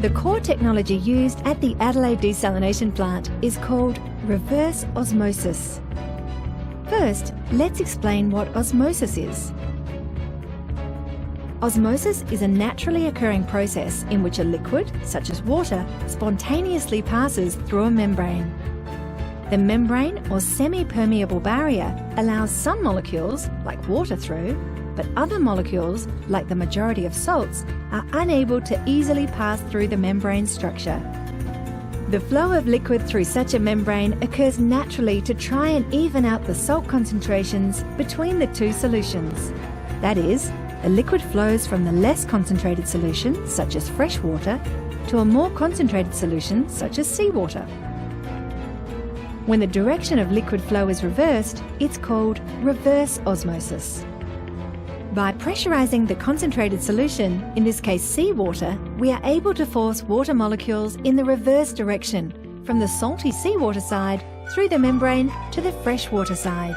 The core technology used at the Adelaide desalination plant is called reverse osmosis. First, let's explain what osmosis is. Osmosis is a naturally occurring process in which a liquid, such as water, spontaneously passes through a membrane. The membrane or semi-permeable barrier allows some molecules, like water, through, but other molecules, like the majority of salts, are unable to easily pass through the membrane structure. The flow of liquid through such a membrane occurs naturally to try and even out the salt concentrations between the two solutions. That is, a liquid flows from the less concentrated solution, such as fresh water, to a more concentrated solution, such as seawater. When the direction of liquid flow is reversed, it's called reverse osmosis. By pressurizing the concentrated solution, in this case seawater, we are able to force water molecules in the reverse direction, from the salty seawater side through the membrane to the freshwater side.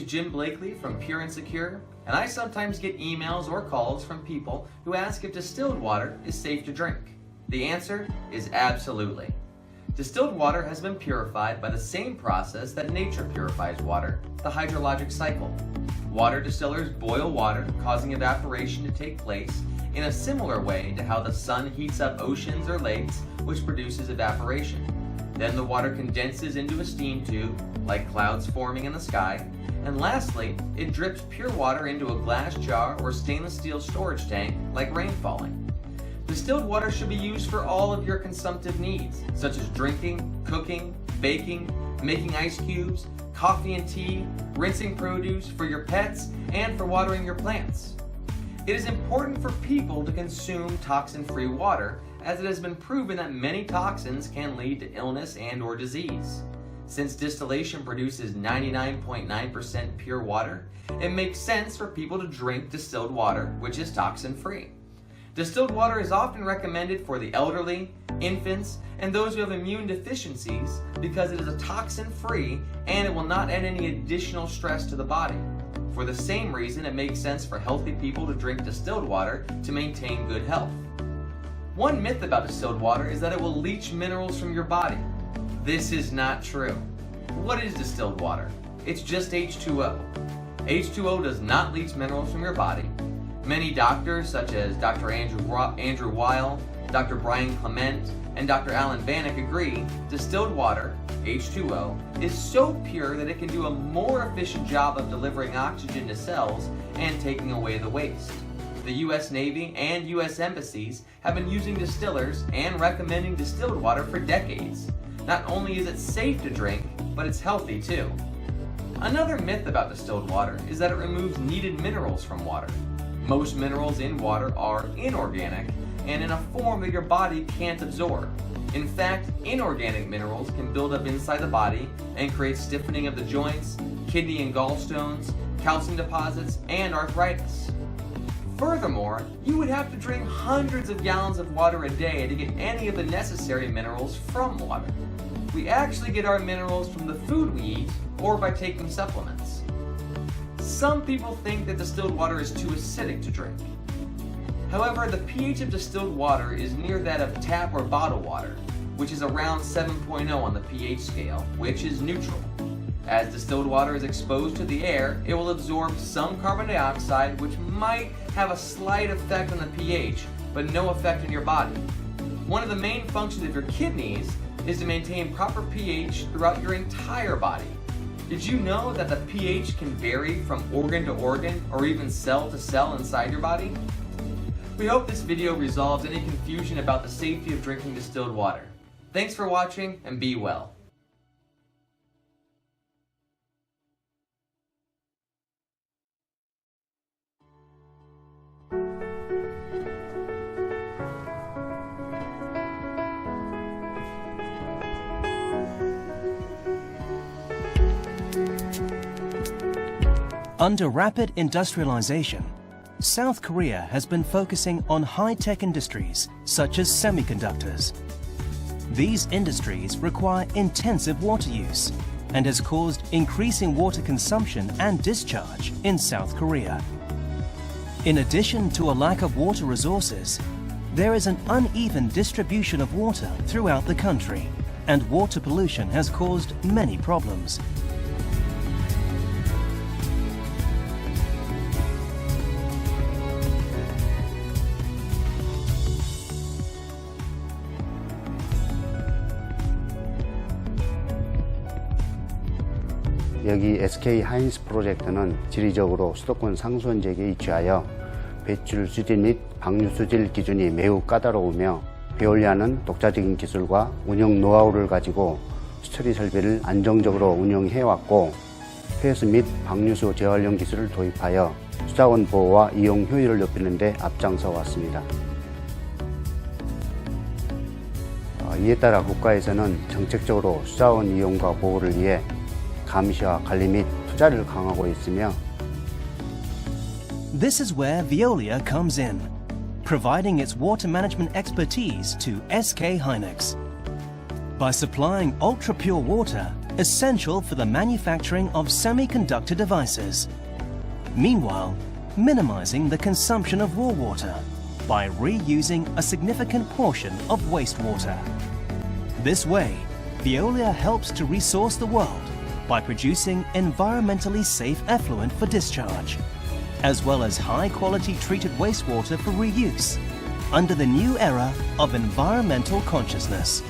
Jim Blakely from Pure and Secure, and I sometimes get emails or calls from people who ask if distilled water is safe to drink. The answer is absolutely. Distilled water has been purified by the same process that nature purifies water, the hydrologic cycle. Water distillers boil water, causing evaporation to take place in a similar way to how the sun heats up oceans or lakes, which produces evaporation. Then the water condenses into a steam tube, like clouds forming in the sky, and lastly, it drips pure water into a glass jar or stainless steel storage tank, like rain falling. Distilled water should be used for all of your consumptive needs, such as drinking, cooking, baking, making ice cubes, coffee and tea, rinsing produce, for your pets, and for watering your plants. It is important for people to consume toxin-free water, as it has been proven that many toxins can lead to illness and/or disease. Since distillation produces 99.9% pure water, it makes sense for people to drink distilled water, which is toxin-free. Distilled water is often recommended for the elderly, infants, and those who have immune deficiencies because it is a toxin-free and it will not add any additional stress to the body. For the same reason, it makes sense for healthy people to drink distilled water to maintain good health. One myth about distilled water is that it will leach minerals from your body. This is not true. What is distilled water? It's just H2O. H2O does not leach minerals from your body. Many doctors, such as Dr. Andrew Weil, Dr. Brian Clement, and Dr. Alan Bannock agree distilled water, H2O, is so pure that it can do a more efficient job of delivering oxygen to cells and taking away the waste. The U.S. Navy and U.S. embassies have been using distillers and recommending distilled water for decades. Not only is it safe to drink, but it's healthy too. Another myth about distilled water is that it removes needed minerals from water. Most minerals in water are inorganic and in a form that your body can't absorb. In fact, inorganic minerals can build up inside the body and create stiffening of the joints, kidney and gallstones, calcium deposits, and arthritis. Furthermore, you would have to drink hundreds of gallons of water a day to get any of the necessary minerals from water. We actually get our minerals from the food we eat or by taking supplements. Some people think that distilled water is too acidic to drink. However, the pH of distilled water is near that of tap or bottled water, which is around 7.0 on the pH scale, which is neutral. As distilled water is exposed to the air, it will absorb some carbon dioxide, which might have a slight effect on the pH, but no effect on your body. One of the main functions of your kidneys is to maintain proper pH throughout your entire body. Did you know that the pH can vary from organ to organ or even cell to cell inside your body? We hope this video resolves any confusion about the safety of drinking distilled water. Thanks for watching and be well. Under rapid industrialization, South Korea has been focusing on high-tech industries such as semiconductors. These industries require intensive water use and has caused increasing water consumption and discharge in South Korea. In addition to a lack of water resources, there is an uneven distribution of water throughout the country, and water pollution has caused many problems. 여기 SK 하인스 프로젝트는 지리적으로 수도권 상수원 지역에 위치하여 배출 수질 및 방류 수질 기준이 매우 까다로우며 베올리아는 독자적인 기술과 운영 노하우를 가지고 수처리 설비를 안정적으로 운영해왔고 폐수 및 방류수 재활용 기술을 도입하여 수자원 보호와 이용 효율을 높이는 데 앞장서 왔습니다. 이에 따라 국가에서는 정책적으로 수자원 이용과 보호를 위해 감시와 관리 및 투자를 강화하고 있으며 This is where Veolia comes in, providing its water management expertise to SK hynix. By supplying ultra-pure water essential for the manufacturing of semiconductor devices. Meanwhile, minimizing the consumption of raw water by reusing a significant portion of wastewater. This way, Veolia helps to resource the world by producing environmentally safe effluent for discharge, as well as high-quality treated wastewater for reuse, under the new era of environmental consciousness.